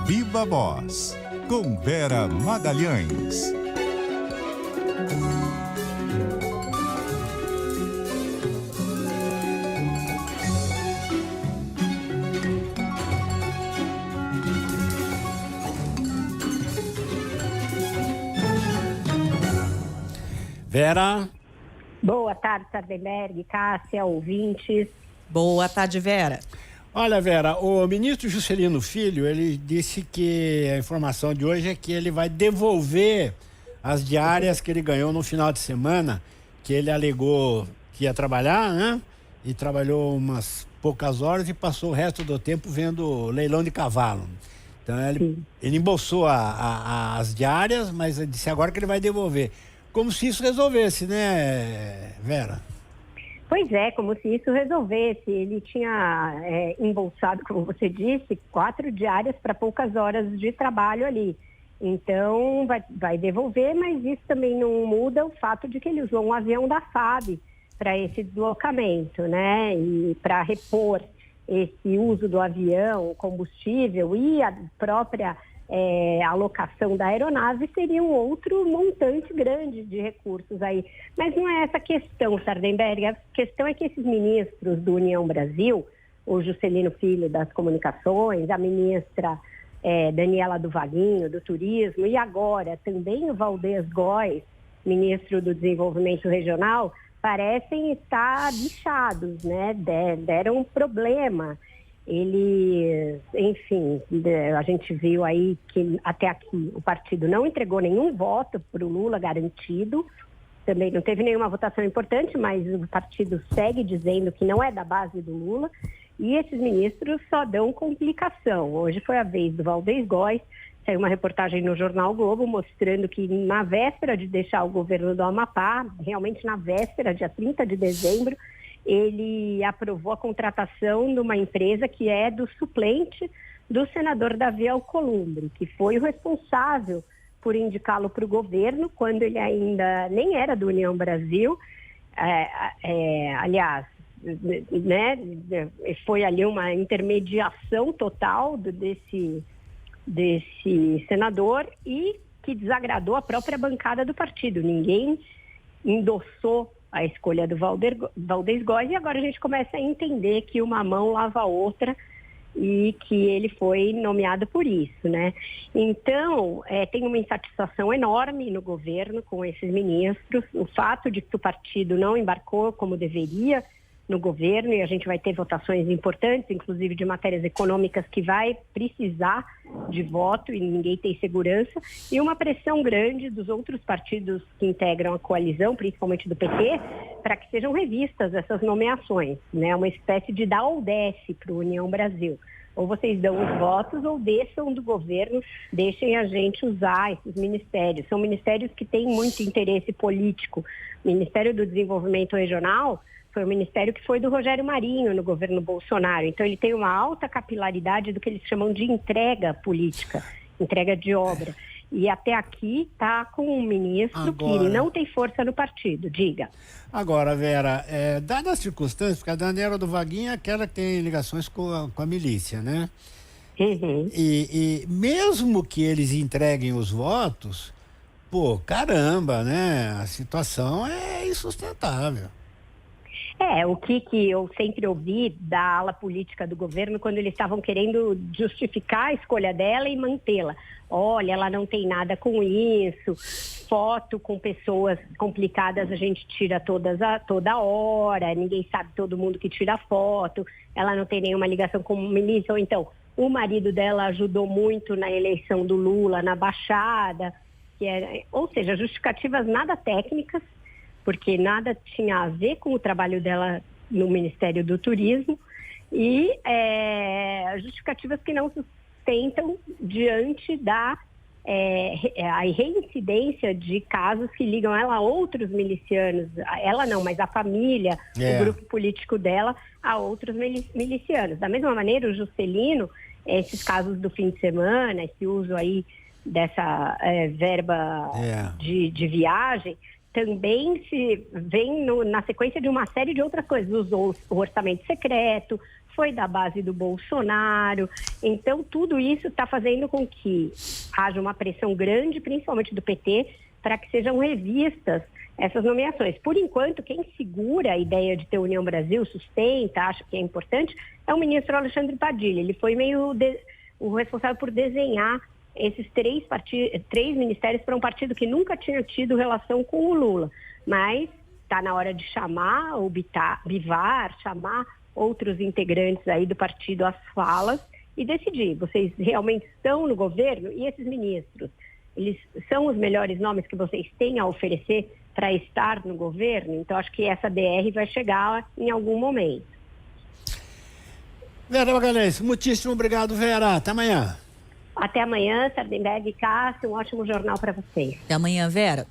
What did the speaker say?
Viva Voz, com Vera Magalhães. Vera. Boa tarde, Sardenberg, Cássia, ouvintes. Boa tarde, Vera. Olha, Vera, o ministro Juscelino Filho, ele disse que a informação de hoje é que ele vai devolver as diárias que ele ganhou no final de semana, que ele alegou que ia trabalhar, né? E trabalhou umas poucas horas e passou o resto do tempo vendo leilão de cavalo. Então ele embolsou as diárias, mas ele disse agora que ele vai devolver. Como se isso resolvesse, né, Vera? Pois é, como se isso resolvesse. Ele tinha embolsado, como você disse, 4 diárias para poucas horas de trabalho ali. Então, vai devolver, mas isso também não muda o fato de que ele usou um avião da FAB para esse deslocamento, né? E para repor esse uso do avião, combustível e a própria alocação da aeronave seria um outro montante grande de recursos aí. Mas não é essa a questão, Sardenberg. A questão é que esses ministros do União Brasil, o Juscelino Filho das Comunicações, a ministra Daniela do Vaguinho, do Turismo, e agora também o Valdez Góes, ministro do Desenvolvimento Regional, parecem estar bichados, né? Deram um problema. Ele, enfim, a gente viu aí que até aqui o partido não entregou nenhum voto para o Lula garantido, também não teve nenhuma votação importante, mas o partido segue dizendo que não é da base do Lula, e esses ministros só dão complicação. Hoje foi a vez do Valdez Góes, saiu uma reportagem no Jornal Globo mostrando que na véspera de deixar o governo do Amapá, realmente na véspera, dia 30 de dezembro, ele aprovou a contratação de uma empresa que é do suplente do senador Davi Alcolumbre, que foi o responsável por indicá-lo para o governo quando ele ainda nem era do União Brasil. Aliás, né, foi ali uma intermediação total desse senador e que desagradou a própria bancada do partido. Ninguém endossou a escolha do Valdez Góes, e agora a gente começa a entender que uma mão lava a outra e que ele foi nomeado por isso, né? Então, tem uma insatisfação enorme no governo com esses ministros, o fato de que o partido não embarcou como deveria no governo, e a gente vai ter votações importantes, inclusive de matérias econômicas que vai precisar de voto e ninguém tem segurança, e uma pressão grande dos outros partidos que integram a coalizão, principalmente do PT, para que sejam revistas essas nomeações, né? Uma espécie de dá ou desce para o União Brasil. Ou vocês dão os votos ou deixam do governo, deixem a gente usar esses ministérios. São ministérios que têm muito interesse político. O Ministério do Desenvolvimento Regional foi o ministério que foi do Rogério Marinho no governo Bolsonaro. Então, ele tem uma alta capilaridade do que eles chamam de entrega política, entrega de obra. E até aqui está com um ministro que não tem força no partido. Diga. Agora, Vera, dadas as circunstâncias, porque a Daniela do Vaguinho é aquela que tem ligações com a milícia, né? Uhum. E mesmo que eles entreguem os votos, pô, caramba, né? A situação é insustentável. O que eu sempre ouvi da ala política do governo quando eles estavam querendo justificar a escolha dela e mantê-la. Olha, ela não tem nada com isso, foto com pessoas complicadas a gente tira toda hora, ninguém sabe todo mundo que tira foto, ela não tem nenhuma ligação com milícia, ou então o marido dela ajudou muito na eleição do Lula, na Baixada, ou seja, justificativas nada técnicas, porque nada tinha a ver com o trabalho dela no Ministério do Turismo, e justificativas que não sustentam diante da a reincidência de casos que ligam ela a outros milicianos, ela não, mas a família, o grupo político dela, a outros milicianos. Da mesma maneira, o Juscelino, esses casos do fim de semana, esse uso aí dessa verba de viagem, também se vem na sequência de uma série de outras coisas. Usou o orçamento secreto, foi da base do Bolsonaro. Então, tudo isso está fazendo com que haja uma pressão grande, principalmente do PT, para que sejam revistas essas nomeações. Por enquanto, quem segura a ideia de ter União Brasil, sustenta, acha que é importante, é o ministro Alexandre Padilha. Ele foi o responsável por desenhar esses três ministérios para um partido que nunca tinha tido relação com o Lula. Mas está na hora de chamar o Bivar, chamar outros integrantes aí do partido às falas e decidir. Vocês realmente estão no governo? E esses ministros, eles são os melhores nomes que vocês têm a oferecer para estar no governo? Então, acho que essa DR vai chegar em algum momento. Vera Magalhães, muitíssimo obrigado, Vera. Até amanhã. Até amanhã, Sardenberg e Cássio. Um ótimo jornal para vocês. Até amanhã, Vera.